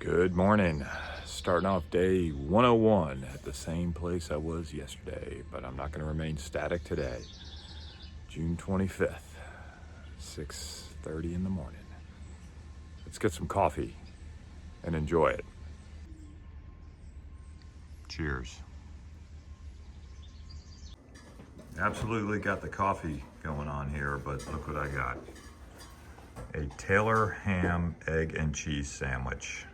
Good morning. Starting off day 101 at the same place I was yesterday, but I'm not going to remain static today. June 25th, 6:30 in the morning. Let's get some coffee and enjoy it. Cheers. Absolutely got the coffee going on here, but look what I got. A Taylor ham, egg, and cheese sandwich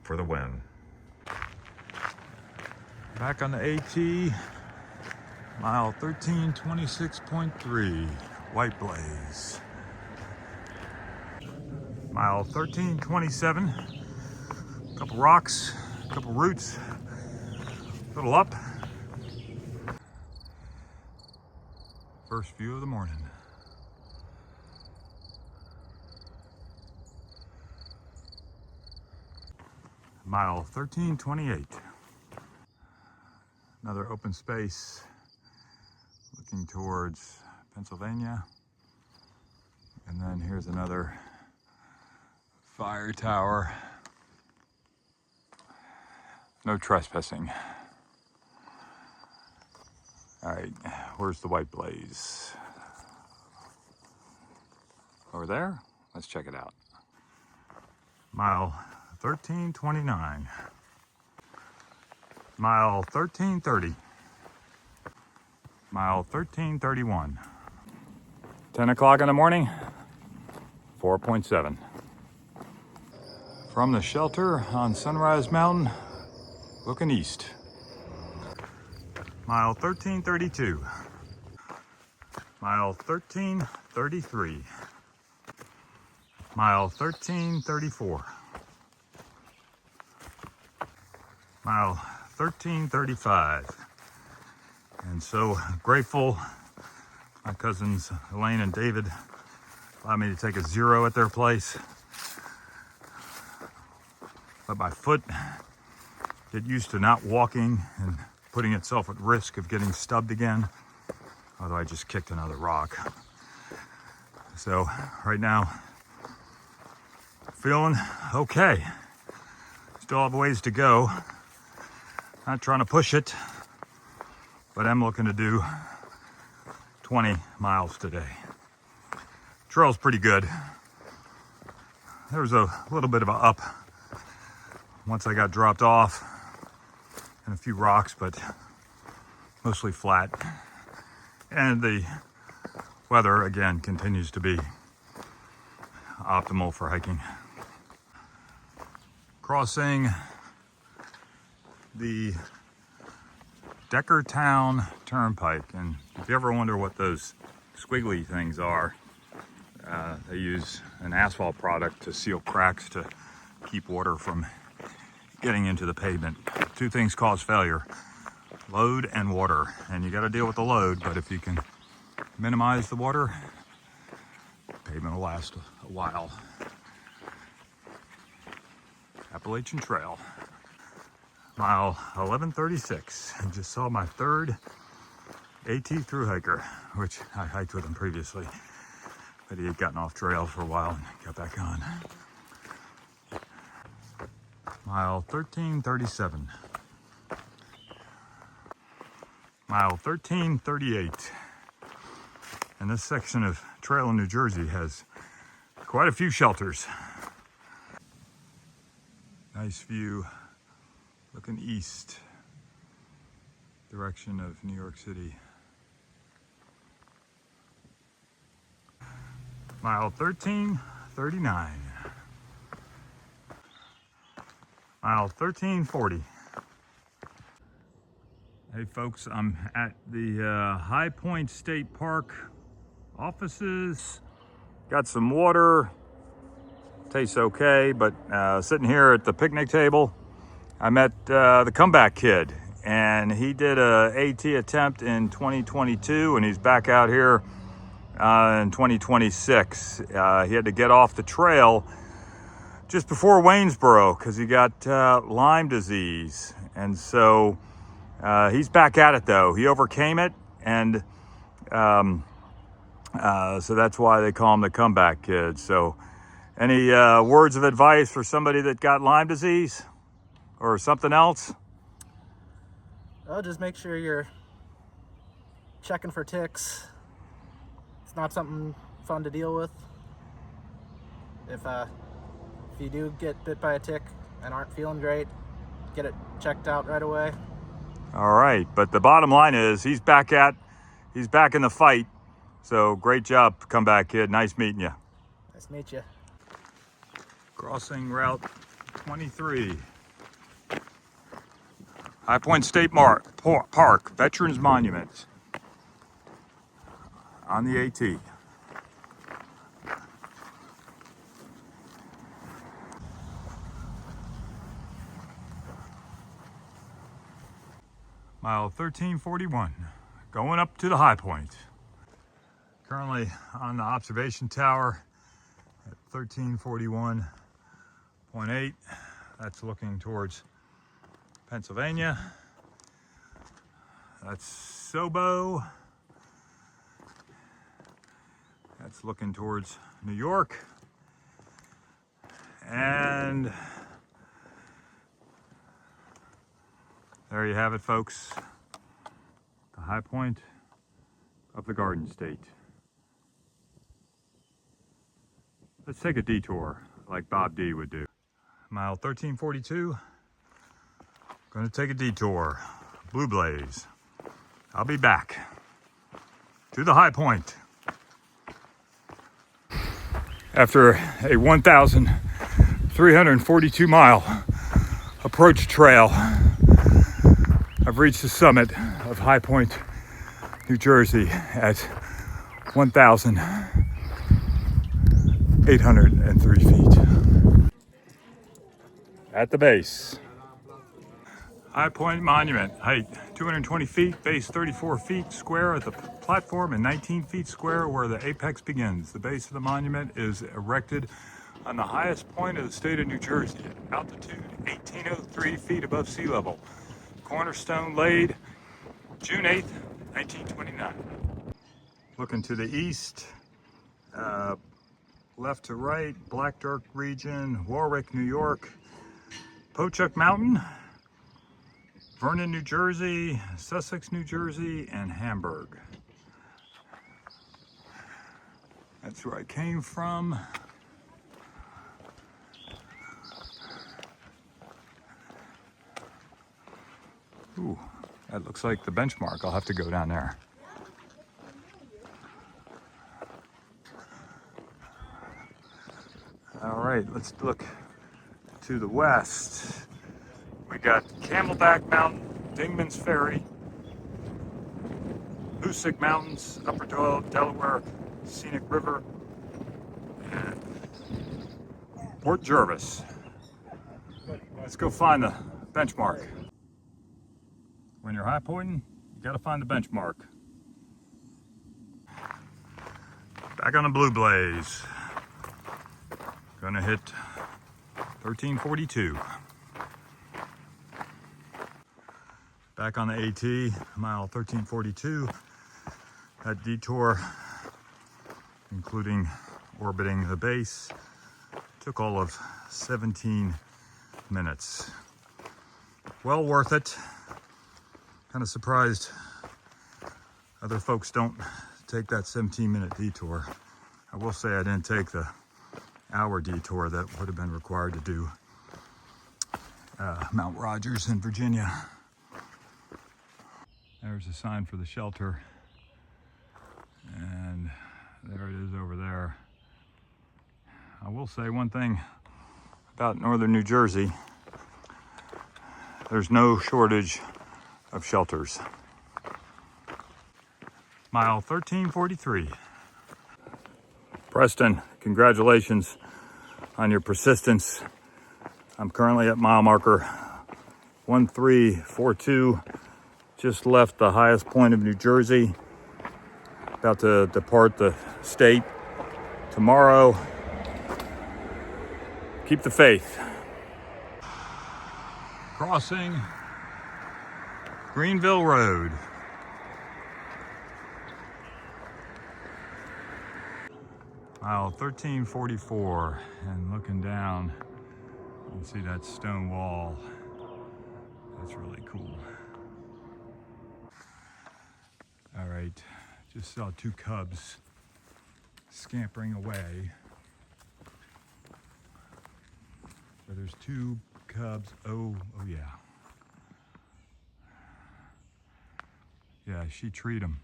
for the win. Back on the AT, mile 1326.3, White Blaze. Mile 1327, a couple rocks, a couple roots, a little up. First view of the morning. Mile 1328. Another open space looking towards Pennsylvania. And then here's another fire tower. No trespassing. All right, where's the White Blaze? Over there? Let's check it out. Mile 1329. Mile 1330. Mile 1331. 10 o'clock in the morning, 4.7. From the shelter on Sunrise Mountain, looking east. Mile 1332. Mile 1333. Mile 1334. Mile 1335. And so grateful my cousins Elaine and David allowed me to take a 0 at their place. Let my foot get used to not walking and putting itself at risk of getting stubbed again, although I just kicked another rock. So right now, feeling okay. Still have a ways to go. Not trying to push it, but I'm looking to do 20 miles today. Trail's pretty good. There was a little bit of an up once I got dropped off and a few rocks, but mostly flat. And the weather, again, continues to be optimal for hiking. Crossing the Deckertown Turnpike, and if you ever wonder what those squiggly things are, they use an asphalt product to seal cracks to keep water from getting into the pavement. Two things cause failure: load and water, and you got to deal with the load, but if you can minimize the water, pavement will last a while. Appalachian Trail, mile 1136. I just saw my third AT through hiker, which I hiked with him previously, but he had gotten off trail for a while and got back on. Mile 1337. Mile 1338. And this section of trail in New Jersey has quite a few shelters. Nice view looking east, direction of New York City. Mile 1339. Mile 1340. Hey folks, I'm at the Highpoint State Park offices. Got some water. Tastes okay, but sitting here at the picnic table, I met the comeback kid, and he did a AT attempt in 2022, and he's back out here in 2026. He had to get off the trail just before Waynesboro because he got Lyme disease, and so he's back at it though. He overcame it, and so that's why they call him the comeback kid. So Any words of advice for somebody that got Lyme disease or something else? Oh, just make sure you're checking for ticks. It's not something fun to deal with. If you do get bit by a tick and aren't feeling great, get it checked out right away. All right, but the bottom line is he's back in the fight. So great job, comeback kid. Nice meeting you. Nice to meet you. Crossing Route 23. Highpoint State Park, Veterans Monument on the AT. Mile 1341, going up to the high point. Currently on the observation tower at 1341.8. That's looking towards Pennsylvania. That's Sobo. That's looking towards New York. And there you have it, folks. The high point of the Garden State. Let's take a detour like Bob D would do. Mile 1342. Gonna take a detour. Blue Blaze. I'll be back to the high point. After a 1,342 mile approach trail, I've reached the summit of Highpoint, New Jersey at 1,803 feet. At the base. Highpoint Monument, height 220 feet, base 34 feet square at the platform and 19 feet square where the apex begins. The base of the monument is erected on the highest point of the state of New Jersey at altitude 1,803 feet above sea level. Cornerstone laid June 8th, 1929. Looking to the east, left to right, Black Dirt region, Warwick, New York, Pochuck Mountain, Vernon, New Jersey, Sussex, New Jersey, and Hamburg. That's where I came from. Ooh, that looks like the benchmark. I'll have to go down there. All right, let's look to the west. We got Camelback Mountain, Dingman's Ferry, Hoosick Mountains, Upper Delaware Scenic River, and Port Jervis. Let's go find the benchmark. When you're high pointing, you gotta find the benchmark. Back on the Blue Blaze. Gonna hit 1342. Back on the AT, mile 1342. That detour, including orbiting the base, took all of 17 minutes. Well worth it. Kind of surprised other folks don't take that 17-minute detour. I will say I didn't take the hour detour that would have been required to do Mount Rogers in Virginia. There's a sign for the shelter, and there it is over there. I will say one thing about northern New Jersey: there's no shortage of shelters. Mile 1343. Preston, congratulations on your persistence. I'm currently at mile marker 1342. Just left the highest point of New Jersey. About to depart the state tomorrow. Keep the faith. Crossing Greenville Road. Mile 1344, and looking down, you can see that stone wall. That's really cool. All right, just saw two cubs scampering away. But there's two cubs. Oh yeah. Yeah, she treed them.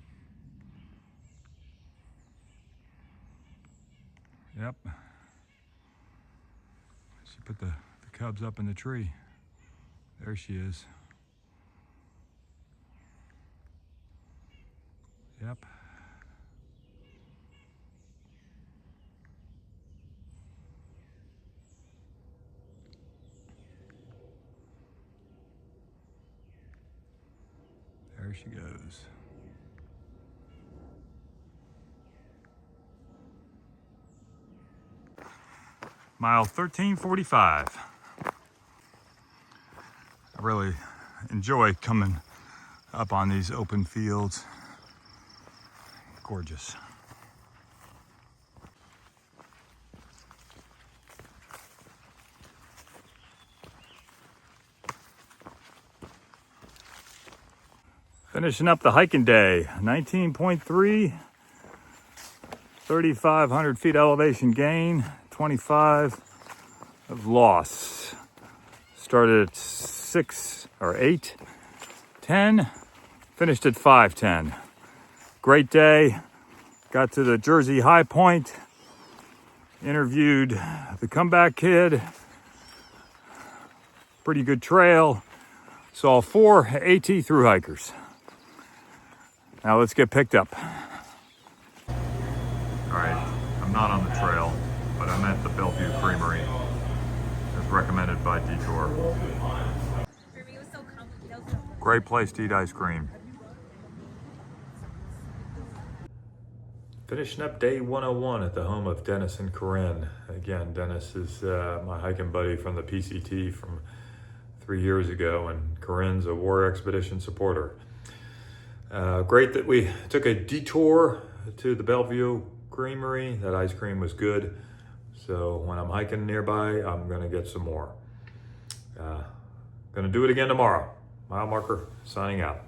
Yep. She put the cubs up in the tree. There she is. Yep. There she goes. Mile 1345. I really enjoy coming up on these open fields. Gorgeous. Finishing up the hiking day, 19.3, 3,500 feet elevation gain, 25 of loss. Started at 6 or 8, 10, finished at 5:10. Great day. Got to the Jersey Highpoint, interviewed the comeback kid. Pretty good trail. Saw 4 AT thru hikers. Now let's get picked up. All right, I'm not on the trail, but I'm at the Bellevue Creamery, as recommended by Detour. Great place to eat ice cream. Finishing up day 101 at the home of Dennis and Corinne. Again, Dennis is my hiking buddy from the PCT from 3 years ago, and Corinne's a War Expedition supporter. Great that we took a detour to the Bellevue Creamery. That ice cream was good. So when I'm hiking nearby, I'm gonna get some more. Gonna do it again tomorrow. Mile marker signing out.